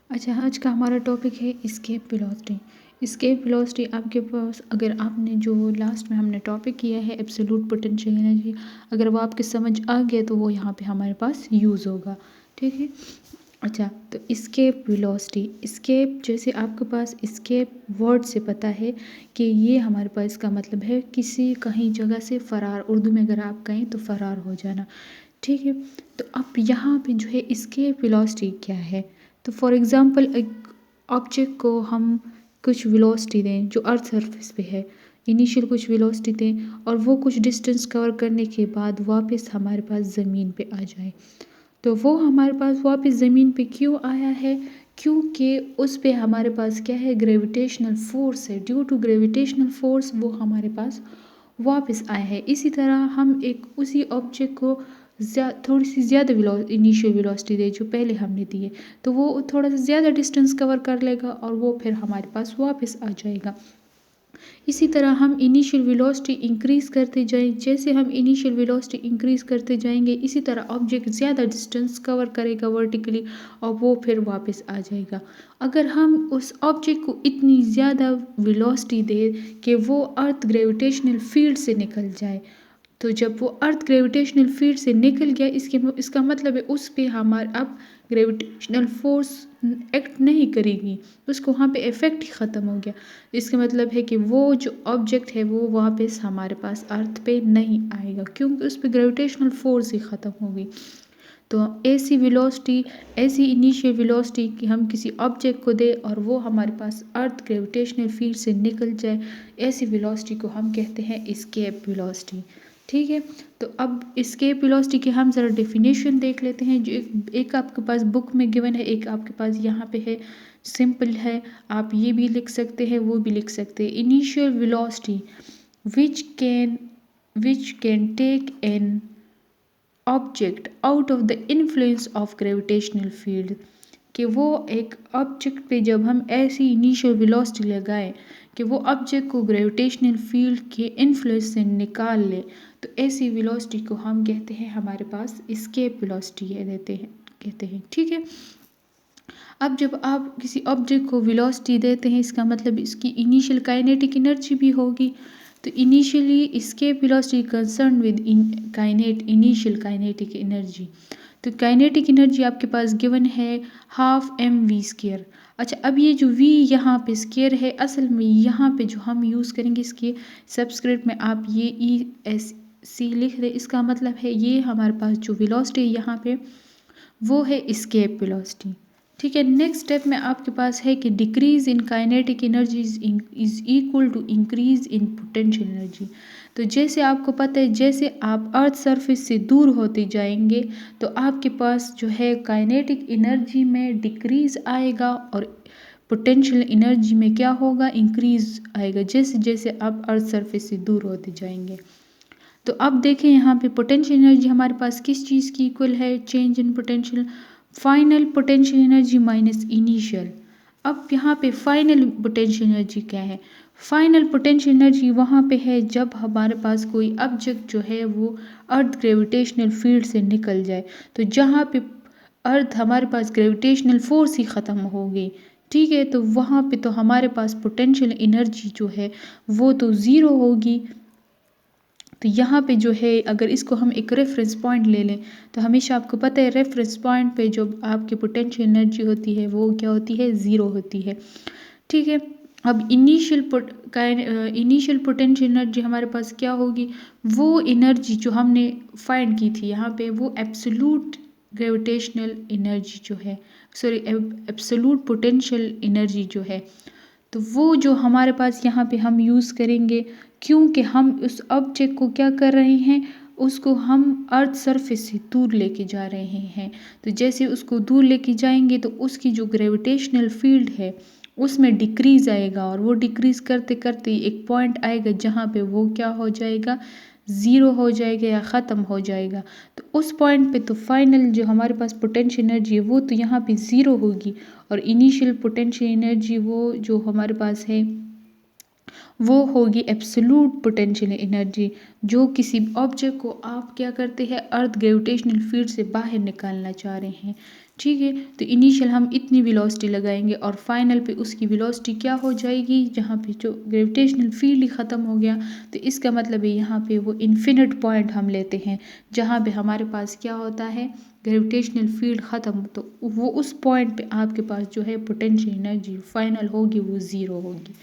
अच्छा, आज का हमारा टॉपिक है एस्केप वेलोसिटी। एस्केप वेलोसिटी आपके पास, अगर आपने जो लास्ट में हमने टॉपिक किया है एब्सोल्यूट पोटेंशियल एनर्जी, अगर वो आपके समझ आ गया तो वो यहाँ पे हमारे पास यूज़ होगा। ठीक है। अच्छा, तो एस्केप वेलोसिटी, एस्केप जैसे आपके पास एस्केप वर्ड से पता है कि ये हमारे पास इसका मतलब है किसी कहीं जगह से फ़रार। उर्दू में अगर आप कहें तो फ़रार हो जाना। ठीक है। तो अब यहाँ पे जो है एस्केप वेलोसिटी क्या है, तो फॉर एग्ज़ाम्पल एक ऑब्जेक्ट को हम कुछ वेलोसिटी दें जो अर्थ सरफेस पे है, इनिशियल कुछ वेलोसिटी दें और वो कुछ डिस्टेंस कवर करने के बाद वापस हमारे पास ज़मीन पे आ जाए। तो वो हमारे पास वापस ज़मीन पे क्यों आया है? क्योंकि उस पे हमारे पास क्या है, ग्रेविटेशनल फोर्स है। ड्यू टू ग्रेविटेशनल फोर्स वो हमारे पास वापस आया है। इसी तरह हम एक उसी ऑब्जेक्ट को थोड़ी सी ज़्यादा इनिशियल वेलोसिटी दे जो पहले हमने दी है, तो वो थोड़ा सा ज़्यादा डिस्टेंस कवर कर लेगा और वो फिर हमारे पास वापस आ जाएगा। इसी तरह हम इनिशियल वेलोसिटी इंक्रीज़ करते जाएं, जैसे हम इनिशियल वेलोसिटी इंक्रीज़ करते जाएंगे इसी तरह ऑब्जेक्ट ज़्यादा डिस्टेंस कवर करेगा वर्टिकली और वो फिर वापस आ जाएगा। अगर हम उस ऑब्जेक्ट को इतनी ज़्यादा वेलोसिटी दें कि वो अर्थ ग्रेविटेशनल फील्ड से निकल जाए, तो जब वो अर्थ ग्रेविटेशनल फील्ड से निकल गया इसका मतलब है उस पे हमारा अब ग्रेविटेशनल फोर्स एक्ट नहीं करेगी, उसको वहाँ पे इफ़ेक्ट ही ख़त्म हो गया। इसका मतलब है कि वो जो ऑब्जेक्ट है वो वापस हमारे पास अर्थ पे नहीं आएगा क्योंकि उस पे ग्रेविटेशनल फोर्स ही ख़त्म हो गई। तो ऐसी वेलोसिटी, ऐसी इनिशियल वेलोसिटी कि हम किसी ऑब्जेक्ट को दें और वो हमारे पास अर्थ ग्रेविटेशनल फील्ड से निकल जाए, ऐसी वेलोसिटी को हम कहते हैं एस्केप वेलोसिटी। ठीक है। तो अब एस्केप वेलोसिटी की हम ज़रा डेफिनेशन देख लेते हैं जो एक आपके पास बुक में गिवन है, एक आपके पास यहाँ पे है। सिंपल है, आप ये भी लिख सकते हैं वो भी लिख सकते हैं। Initial velocity which can take an object out of the influence of gravitational field, कि वो एक ऑब्जेक्ट पे जब हम ऐसी इनिशियल वेलोसिटी लगाएं कि वो ऑब्जेक्ट को ग्रेविटेशनल फील्ड के इन्फ्लुएंस से निकाल ले, तो ऐसी वेलोसिटी को हम कहते हैं हमारे पास एस्केप वेलोसिटी है कहते हैं। ठीक है। अब जब आप किसी ऑब्जेक्ट को वेलोसिटी देते हैं इसका मतलब इसकी इनिशियल काइनेटिक एनर्जी भी होगी। तो initially escape velocity concern with initial kinetic energy. तो काइनेटिक एनर्जी आपके पास गिवन है 12mv²। अच्छा, अब ये जो v यहाँ पे स्क्वायर है, असल में यहाँ पे जो हम यूज़ करेंगे इसके सबस्क्रिप्ट में आप ये ESC लिख दें, इसका मतलब है ये हमारे पास जो वेलोसिटी यहाँ पे वो है एस्केप वेलोसिटी। ठीक है। नेक्स्ट स्टेप में आपके पास है कि decrease in kinetic energy is equal to increase in potential energy. तो जैसे आपको पता है जैसे आप अर्थ सरफेस से दूर होते जाएंगे तो आपके पास जो है काइनेटिक एनर्जी में डिक्रीज आएगा और पोटेंशियल एनर्जी में क्या होगा, इंक्रीज आएगा जैसे जैसे आप अर्थ सरफेस से दूर होते जाएंगे। तो अब देखें यहाँ पे पोटेंशियल एनर्जी हमारे पास किस चीज़ की इक्वल है, change in potential, final potential energy minus initial. अब यहाँ पे फाइनल पोटेंशियल एनर्जी क्या है, फाइनल पोटेंशियल एनर्जी वहाँ पे है जब हमारे पास कोई ऑब्जेक्ट जो है वो अर्थ ग्रेविटेशनल फील्ड से निकल जाए, तो जहाँ पे अर्थ हमारे पास ग्रेविटेशनल फोर्स ही ख़त्म हो गई। ठीक है। तो वहाँ पे तो हमारे पास पोटेंशियल एनर्जी जो है वो तो ज़ीरो होगी। तो यहाँ पे जो है अगर इसको हम एक रेफरेंस पॉइंट ले लें तो हमेशा आपको पता है रेफरेंस पॉइंट पे जो आपकी पोटेंशियल एनर्जी होती है वो क्या होती है, ज़ीरो होती है। ठीक है। अब इनिशियल पोटेंशियल एनर्जी हमारे पास क्या होगी, वो एनर्जी जो हमने फाइंड की थी यहाँ पे वो एब्सोल्यूट ग्रेविटेशनल एनर्जी जो है, सॉरी एब्सोल्यूट पोटेंशियल एनर्जी जो है, तो वो जो हमारे पास यहाँ पे हम यूज़ करेंगे क्योंकि हम उस ऑब्जेक्ट को क्या कर रहे हैं, उसको हम अर्थ सरफेस से दूर लेके जा रहे हैं। तो जैसे उसको दूर लेके जाएंगे तो उसकी जो ग्रेविटेशनल फील्ड है उसमें डिक्रीज़ आएगा और वो डिक्रीज़ करते करते एक पॉइंट आएगा जहाँ पे वो क्या हो जाएगा, ज़ीरो हो जाएगा या ख़त्म हो जाएगा। तो उस पॉइंट पे तो फाइनल जो हमारे पास पोटेंशियल एनर्जी है वो तो यहाँ पे ज़ीरो होगी और इनिशियल पोटेंशियल एनर्जी वो जो हमारे पास है वो होगी एब्सोल्यूट पोटेंशियल एनर्जी, जो किसी ऑब्जेक्ट को आप क्या करते हैं अर्थ ग्रेविटेशनल फील्ड से बाहर निकालना चाह रहे हैं। ठीक है। तो इनिशियल हम इतनी वेलोसिटी लगाएंगे और फाइनल पे उसकी वेलोसिटी क्या हो जाएगी, जहाँ पे जो ग्रेविटेशनल फील्ड ही ख़त्म हो गया, तो इसका मतलब है यहाँ पे वो इन्फिनिट पॉइंट हम लेते हैं जहाँ पे हमारे पास क्या होता है, ग्रेविटेशनल फील्ड ख़त्म। तो वो उस पॉइंट पे आपके पास जो है पोटेंशियल एनर्जी फाइनल होगी वो ज़ीरो होगी।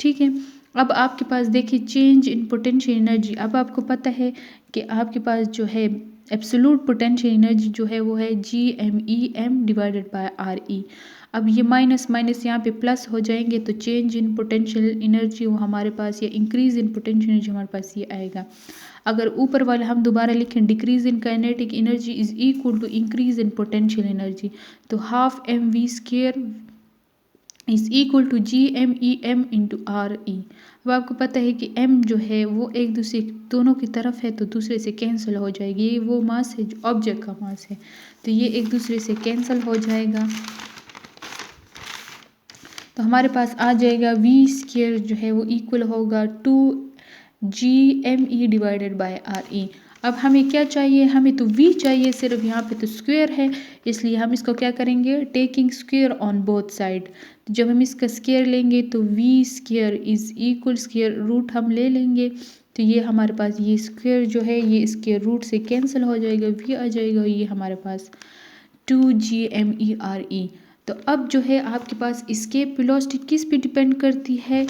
ठीक है। अब आपके पास देखिए चेंज इन पोटेंशियल एनर्जी। अब आपको पता है कि आपके पास जो है एब्सोल्यूट पोटेंशियल एनर्जी जो है वो है GMEM डिवाइडेड बाय RE। अब ये माइनस माइनस यहाँ पे प्लस हो जाएंगे तो चेंज इन पोटेंशियल एनर्जी वो हमारे पास, या इंक्रीज इन पोटेंशियल एनर्जी हमारे पास ये आएगा। अगर ऊपर वाले हम दोबारा लिखें, decrease in kinetic energy is equal to increase in potential energy, तो half mv² is equal to GMEM into RE। अब आपको पता है कि m जो है वो एक दूसरे दोनों की तरफ है तो दूसरे से कैंसिल हो जाएगी। ये वो मास है जो ऑब्जेक्ट का मास है, तो ये एक दूसरे से कैंसिल हो जाएगा। तो हमारे पास आ जाएगा v² जो है वो इक्वल होगा 2GME डिवाइडेड बाय RE। अब हमें क्या चाहिए, हमें तो v चाहिए सिर्फ, यहाँ पे तो स्क्वायर है इसलिए हम इसको क्या करेंगे, taking square on both side. तो जब हम इसका स्क्वायर लेंगे तो v² is equal square root हम ले लेंगे, तो ये हमारे पास ये स्क्वायर जो है ये इसके रूट से कैंसिल हो जाएगा, v आ जाएगा, ये हमारे पास 2GMERE। तो अब जो है आपके पास एस्केप वेलोसिटी किस पे डिपेंड करती है,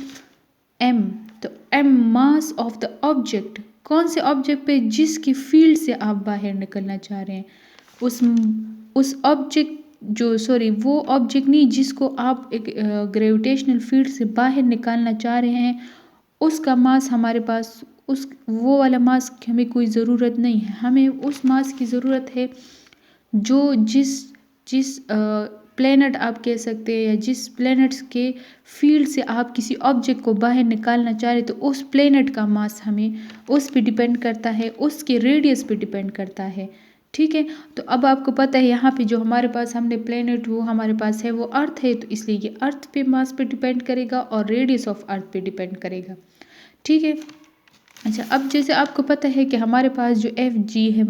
m। तो m mass of the object, कौन से ऑब्जेक्ट पे, जिसकी फील्ड से आप बाहर निकलना चाह रहे हैं, उस ऑब्जेक्ट जो वो ऑब्जेक्ट नहीं जिसको आप एक ग्रेविटेशनल फील्ड से बाहर निकालना चाह रहे हैं, उसका मास हमारे पास, उस वो वाला मास की हमें कोई ज़रूरत नहीं है। हमें उस मास की ज़रूरत है जो जिस प्लैनेट आप कह सकते हैं, या जिस प्लैनेट्स के फील्ड से आप किसी ऑब्जेक्ट को बाहर निकालना चाह रहे, तो उस प्लैनेट का मास हमें उस पे डिपेंड करता है, उसके रेडियस पे डिपेंड करता है। ठीक है। तो अब आपको पता है यहाँ पे जो हमारे पास हमने प्लैनेट वो हमारे पास है वो अर्थ है, तो इसलिए ये अर्थ पे मास पे डिपेंड करेगा और रेडियस ऑफ अर्थ पे डिपेंड करेगा। ठीक है। अच्छा, अब जैसे आपको पता है कि हमारे पास जो Fg है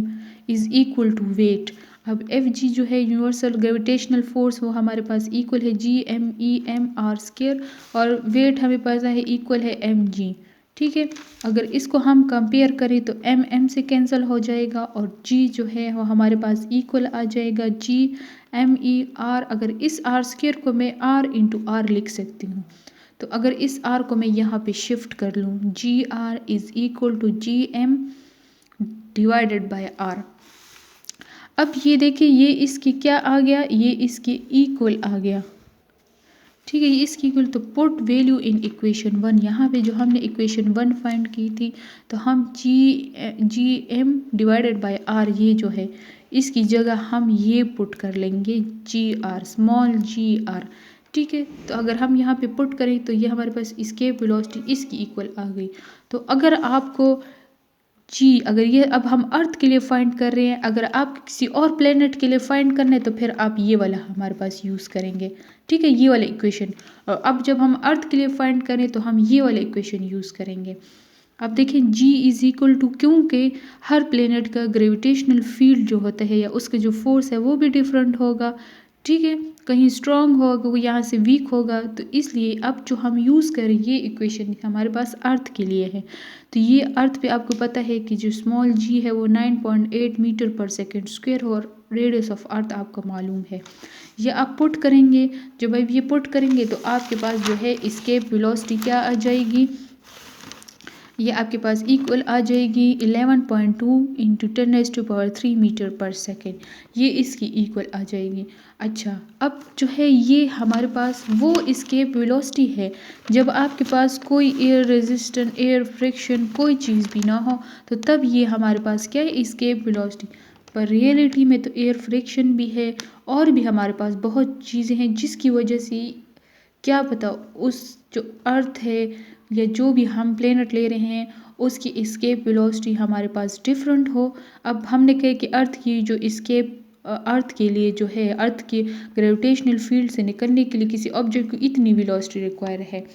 इज इक्वल टू वेट। अब Fg जो है यूनिवर्सल ग्रेविटेशनल फोर्स वो हमारे पास इक्वल है GMEM/r², और वेट हमें पता है इक्वल है mg। ठीक है। अगर इसको हम कंपेयर करें तो m से कैंसिल हो जाएगा और g जो है वो हमारे पास इक्वल आ जाएगा GMER। अगर इस r² को मैं r इंटू r लिख सकती हूँ, तो अगर इस r को मैं यहाँ पे शिफ्ट कर लूँ, GR is equal to GM divided by r। अब ये देखिए ये इसकी क्या आ गया, ये इसके इक्वल आ गया। ठीक है, ये इसकी इक्वल, तो पुट वैल्यू इन इक्वेशन 1। यहाँ पे जो हमने इक्वेशन 1 फाइंड की थी, तो हम GM डिवाइडेड बाय r ये जो है इसकी जगह हम ये पुट कर लेंगे GR, स्मॉल GR। ठीक है। तो अगर हम यहाँ पे पुट करें तो ये हमारे पास एस्केप वेलोसिटी इसकी इक्वल आ गई। तो अगर आपको अगर ये अब हम अर्थ के लिए फाइंड कर रहे हैं, अगर आप किसी और प्लेनेट के लिए फाइंड करना है तो फिर आप ये वाला हमारे पास यूज़ करेंगे। ठीक है, ये वाला इक्वेशन। और अब जब हम अर्थ के लिए फाइंड करें तो हम ये वाला इक्वेशन यूज़ करेंगे। अब देखें G इज इक्वल टू, क्योंकि हर प्लेनेट का ग्रेविटेशनल फील्ड जो होता है या उसका जो फोर्स है वो भी डिफरेंट होगा। ठीक है, कहीं स्ट्रॉन्ग होगा, वो यहाँ से वीक होगा, तो इसलिए अब जो हम यूज़ करें ये इक्वेशन हमारे पास अर्थ के लिए है। तो ये अर्थ पे आपको पता है कि जो स्मॉल g है वो 9.8 मीटर पर सेकेंड स्क्वायर हो, और रेडियस ऑफ अर्थ आपको मालूम है। ये आप पुट करेंगे, जब आप ये पुट करेंगे तो आपके पास जो है एस्केप वेलोसिटी क्या आ जाएगी, ये आपके पास इक्वल आ जाएगी 11.2 इंटू 10⁻³ मीटर पर सेकेंड, ये इसकी इक्वल आ जाएगी। अच्छा, अब जो है ये हमारे पास वो एस्केप वेलोसिटी है जब आपके पास कोई एयर रेजिस्टेंट, एयर फ्रिक्शन कोई चीज़ भी ना हो, तो तब ये हमारे पास क्या है, एस्केप वेलोसिटी। पर रियलिटी में तो एयर फ्रिक्शन भी है और भी हमारे पास बहुत चीज़ें हैं जिसकी वजह से क्या पता उस जो अर्थ है या जो भी हम प्लेनेट ले रहे हैं उसकी एस्केप वेलोसिटी हमारे पास डिफरेंट हो। अब हमने कहा कि अर्थ की जो एस्केप, अर्थ के लिए जो है, अर्थ के ग्रेविटेशनल फील्ड से निकलने के लिए किसी ऑब्जेक्ट को इतनी वेलोसिटी रिक्वायर है,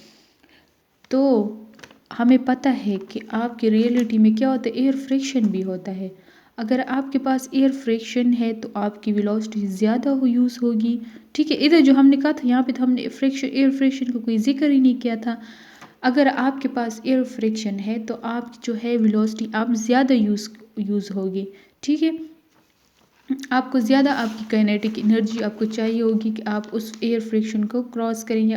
तो हमें पता है कि आपकी रियलिटी में क्या होता है, एयर फ्रिक्शन भी होता है। अगर आपके पास एयर फ्रिक्शन है तो आपकी वेलोसिटी ज़्यादा हो यूज़ होगी। ठीक है, इधर जो हमने कहा था यहाँ पे तो हमने एयर फ्रिक्शन का कोई ज़िक्र ही नहीं किया था। अगर आपके पास एयर फ्रिक्शन है तो आप जो है वेलोसिटी आप ज़्यादा यूज़ होगी। ठीक है, आपको ज़्यादा आपकी काइनेटिक एनर्जी आपको चाहिए होगी कि आप उस एयर फ्रिक्शन को क्रॉस करेंगे।